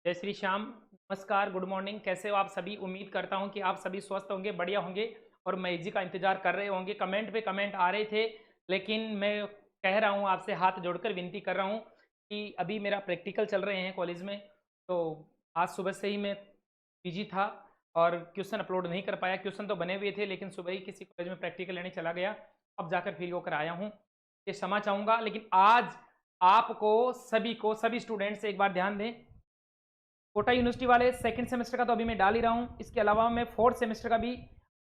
जय श्री श्याम। नमस्कार, good morning. कैसे हो आप सभी? उम्मीद करता हूं कि आप सभी स्वस्थ होंगे, बढ़िया होंगे और मई जी का इंतजार कर रहे होंगे। कमेंट पे कमेंट आ रहे थे, लेकिन मैं कह रहा हूं, आपसे हाथ जोड़कर विनती कर रहा हूं कि अभी मेरा प्रैक्टिकल चल रहे हैं कॉलेज में। तो आज सुबह से ही मैं बिजी था और क्वेश्चन अपलोड नहीं कर पाया। क्वेश्चन तो बने हुए थे, लेकिन सुबह ही किसी कॉलेज में प्रैक्टिकल लेने चला गया। अब जाकर फ्री होकर आया हूँ। ये क्षमा चाहूँगा, लेकिन आज आपको सभी को, सभी स्टूडेंट से एक बार ध्यान दें। कोटा यूनिवर्सिटी वाले सेकंड सेमेस्टर का तो अभी मैं डाल ही रहा हूँ। इसके अलावा मैं फोर्थ सेमेस्टर का भी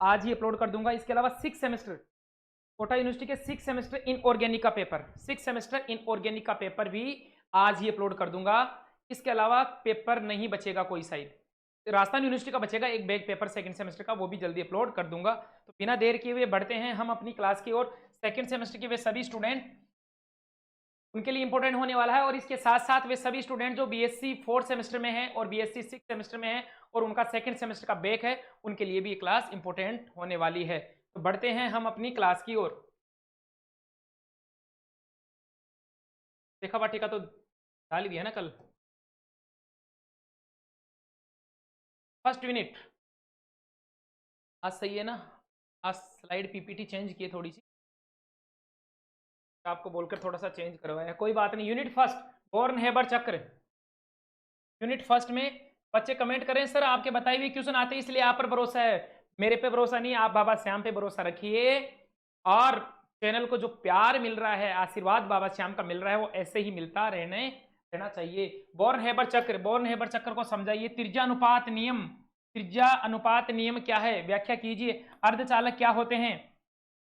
आज ही अपलोड कर दूंगा। इसके अलावा सिक्स सेमेस्टर, कोटा यूनिवर्सिटी के सिक्स सेमेस्टर इन ऑर्गेनिक का paper, six semester in organic का पेपर भी आज ही अपलोड कर दूंगा। इसके अलावा पेपर नहीं बचेगा कोई साइड। राजस्थान यूनिवर्सिटी का बचेगा एक बैग पेपर सेकंड सेमेस्टर का, वो भी जल्दी अपलोड कर दूंगा। तो बिना देर किए हुए बढ़ते हैं हम अपनी क्लास की ओर। सेकंड सेमेस्टर के वे सभी स्टूडेंट, उनके लिए इंपॉर्टेंट होने वाला है। और इसके साथ साथ वे सभी स्टूडेंट जो बीएससी फोर्थ सेमेस्टर में हैं और बीएससी सिक्स सेमेस्टर में हैं और उनका सेकंड सेमेस्टर का बैक है, उनके लिए भी ये क्लास इंपॉर्टेंट होने वाली है। तो बढ़ते हैं हम अपनी क्लास की ओर। देखा वाटिका तो डाल दिया ना कल। फर्स्ट यूनिट आज सही है ना? आज स्लाइड पीपीटी चेंज किए थोड़ी सी, आपको बोलकर थोड़ा सा चेंज करवाया, कोई बात नहीं। यूनिट फर्स्ट, बॉर्न हेबर चक्र। यूनिट फर्स्ट में बच्चे कमेंट करें सर आपके बताए हुए क्वेश्चन आते हैं इसलिए आप पर भरोसा है, मेरे पे भरोसा नहीं। आप बाबा श्याम पे भरोसा रखिए और चैनल को जो प्यार मिल रहा है, आशीर्वाद बाबा श्याम का मिल रहा है, वो ऐसे ही मिलता रहना चाहिए। बॉर्न हेबर चक्र, बॉर्न हेबर चक्र को समझाइए। त्रिज्या अनुपात नियम, त्रिज्या अनुपात नियम क्या है, व्याख्या कीजिए। अर्धचालक क्या होते हैं?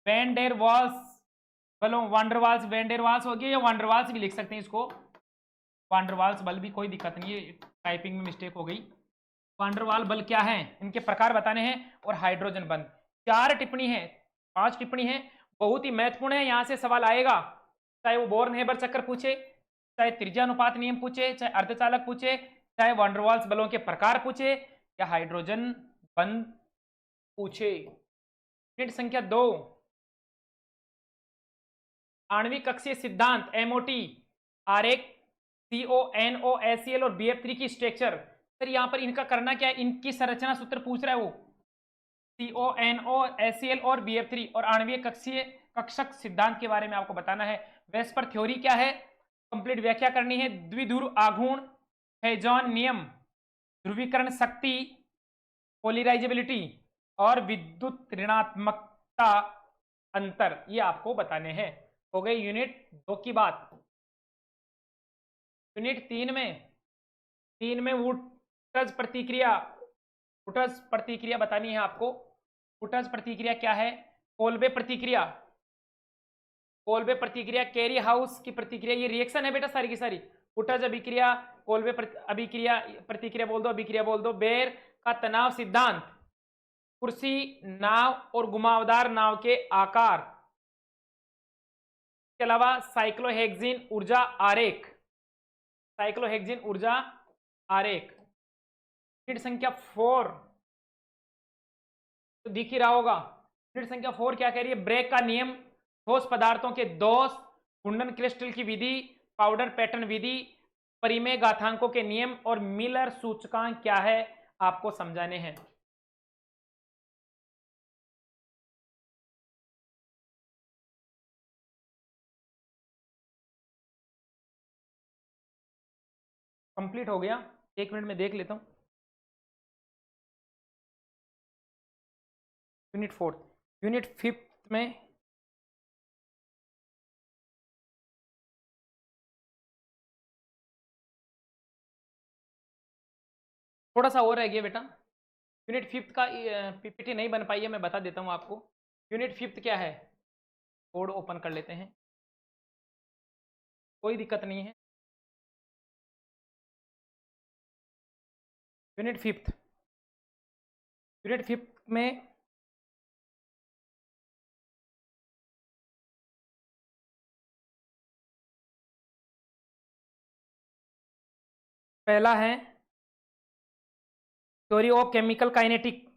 वैन डेर वाल्स बलों, वांडरवाल्स, वैन डेर वाल्स हो गया, या वांडरवाल्स भी लिख सकते हैं इसको। वांडरवाल्स बल भी, कोई दिक्कत नहीं है, टाइपिंग में मिस्टेक हो गई। वांडरवाल बल क्या है, इनके प्रकार बताने हैं। और हाइड्रोजन बंध। चार टिप्पणी है, पांच टिप्पणी है, बहुत ही महत्वपूर्ण है। यहां से सवाल आएगा, चाहे वो बोर्न हेबर चक्कर पूछे, चाहे त्रिज्यानुपात नियम पूछे, चाहे अर्धचालक पूछे, चाहे वांडरवाल्स बलों के प्रकार पूछे, या हाइड्रोजन बंध पूछे। यूनिट संख्या 2, आणविक कक्षीय सिद्धांत, एमओटी, आरेख, CONO, SEL और BF3 की स्ट्रक्चर। सर यहाँ पर इनका करना क्या है, इनकी संरचना सूत्र पूछ रहा है वो। CONO, SEL और BF3 और आणविक कक्षीय कक्षक सिद्धांत के बारे में आपको बताना है। वेस्पर थ्योरी क्या है, कंप्लीट व्याख्या करनी है। द्विध्रुव आघूर्ण, हेजॉन नियम, ध्रुवीकरण शक्ति, पोलराइजेबिलिटी और विद्युत ऋणात्मकता अंतर, ये आपको बताने हैं। हो गई यूनिट 2 की बात। यूनिट 3 में वुटज प्रतिक्रिया, वुटज प्रतिक्रिया बतानी है आपको। वुटज प्रतिक्रिया क्या है? कोल्बे प्रतिक्रिया, कोल्बे प्रतिक्रिया, कैरी हाउस की प्रतिक्रिया, ये रिएक्शन है बेटा सारी की सारी। वुटज अभिक्रिया, कोल्बे अभिक्रिया, प्रतिक्रिया बोल दो, अभिक्रिया बोल दो। बेर का तनाव सिद्धांत, कुर्सी, नाव और घुमावदार नाव के आकार। इसके अलावा साइक्लोहेक्सिन ऊर्जा आरेख, साइक्लोहेक्सिन ऊर्जा आरेख। यूनिट संख्या 4 तो दिख ही रहा होगा। यूनिट संख्या 4 क्या कह रही है? ब्रेक का नियम, ठोस पदार्थों के दोष, कुंडन क्रिस्टल की विधि, पाउडर पैटर्न विधि, परिमेय घातांकों के नियम और मिलर सूचकांक क्या है, आपको समझाने हैं। कंप्लीट हो गया, एक मिनट में देख लेता हूं। यूनिट 4, यूनिट 5 में थोड़ा सा और रह गया बेटा। यूनिट 5 का पीपीटी नहीं बन पाई है, मैं बता देता हूं आपको। यूनिट 5 क्या है, कोड ओपन कर लेते हैं, कोई दिक्कत नहीं है। यूनिट 5, यूनिट 5 में पहला है theory of chemical kinetic.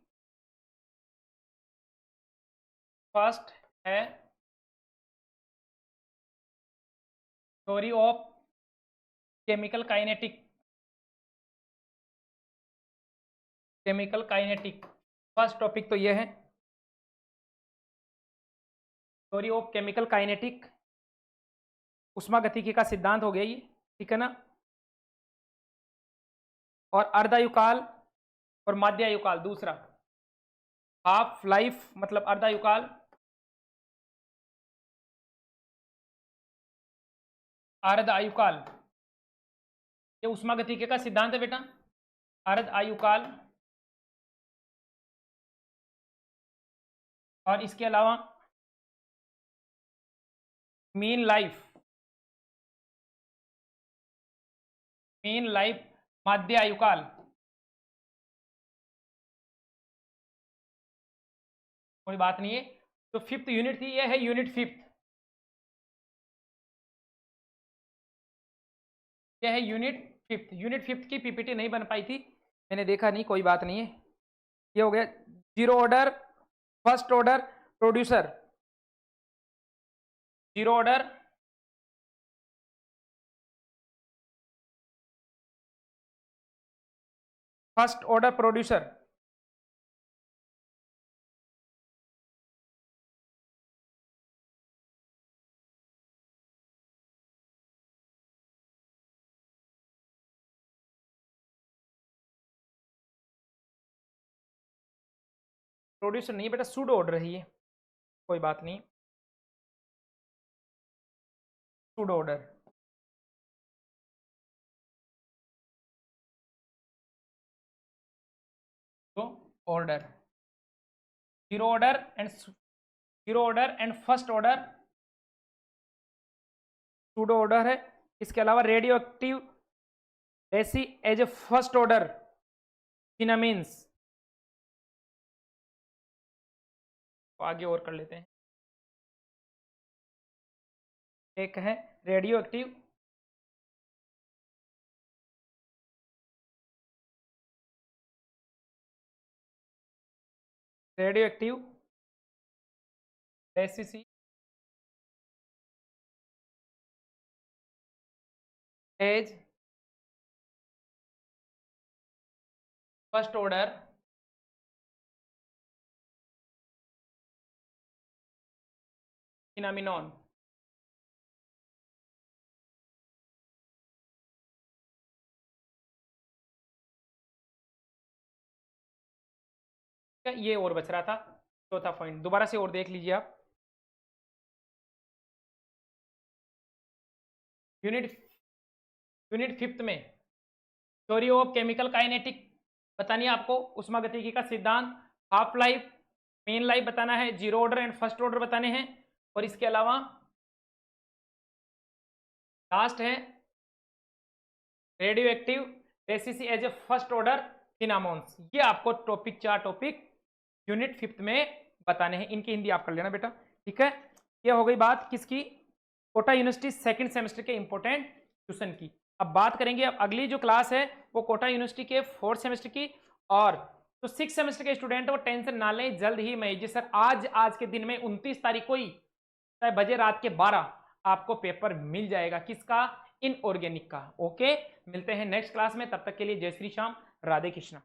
First है theory of chemical kinetic. Chemical kinetic, first topic तो ये है, थ्योरी ऑफ केमिकल काइनेटिक, उष्मागतिकी का सिद्धांत हो गया ये, ठीक है ना। और अर्धायुकाल और माध्यायुकाल दूसरा, हाफ लाइफ मतलब अर्धायुकाल, अर्ध आयुकाल, ये उष्मागतिकी का सिद्धांत है बेटा। अर्ध आयुकाल और इसके अलावा मीन लाइफ, मीन लाइफ माध्य आयुकाल, कोई बात नहीं है। तो फिफ्थ यूनिट थी, ये है यूनिट फिफ्थ, ये है यूनिट फिफ्थ। यूनिट फिफ्थ की पीपीटी नहीं बन पाई थी, मैंने देखा नहीं, कोई बात नहीं है। ये हो गया zero order, first order producer, zero order first order producer, producer नहीं बेटा, सूडो ऑर्डर है ये, कोई बात नहीं, सूडो ऑर्डर। तो order, zero order and zero order and first order pseudo order है। इसके अलावा रेडियो एक्टिव ऐसी as a first order phenomena, तो आगे और कर लेते हैं। एक है रेडियो एक्टिव, रेडियो एक्टिव एसीसी एज फर्स्ट ऑर्डर फिनामिनॉन, ये और बच रहा था चौथा पॉइंट, दोबारा से और देख लीजिए आप। यूनिट यूनिट फिफ्थ में थ्योरी ऑफ केमिकल काइनेटिक बतानी है आपको, उष्मागतिकी का सिद्धांत, हाफ लाइफ, मेन लाइफ बताना है, zero order and first order बताने हैं, और इसके अलावा लास्ट है रेडियो एक्टिव एसीसी as a first order phenomena. ये आपको टॉपिक, चार टॉपिक यूनिट फिफ्थ में बताने हैं, इनकी हिंदी आप कर लेना बेटा, ठीक है। ये हो गई बात किसकी, कोटा यूनिवर्सिटी सेकंड सेमेस्टर के इंपॉर्टेंट क्वेश्चन की। अब बात करेंगे, अब अगली जो क्लास है वो कोटा यूनिवर्सिटी के फोर्थ सेमेस्टर की, और तो सिक्स सेमेस्टर के स्टूडेंट वो टेंशन ना लें, जल्द ही मैं जी सर आज के दिन में 29 तारीख को ही चाहे बजे रात के 12 आपको पेपर मिल जाएगा, किसका, इनऑर्गेनिक का। ओके, मिलते हैं नेक्स्ट क्लास में, तब तक के लिए जय श्री श्याम, राधे कृष्णा।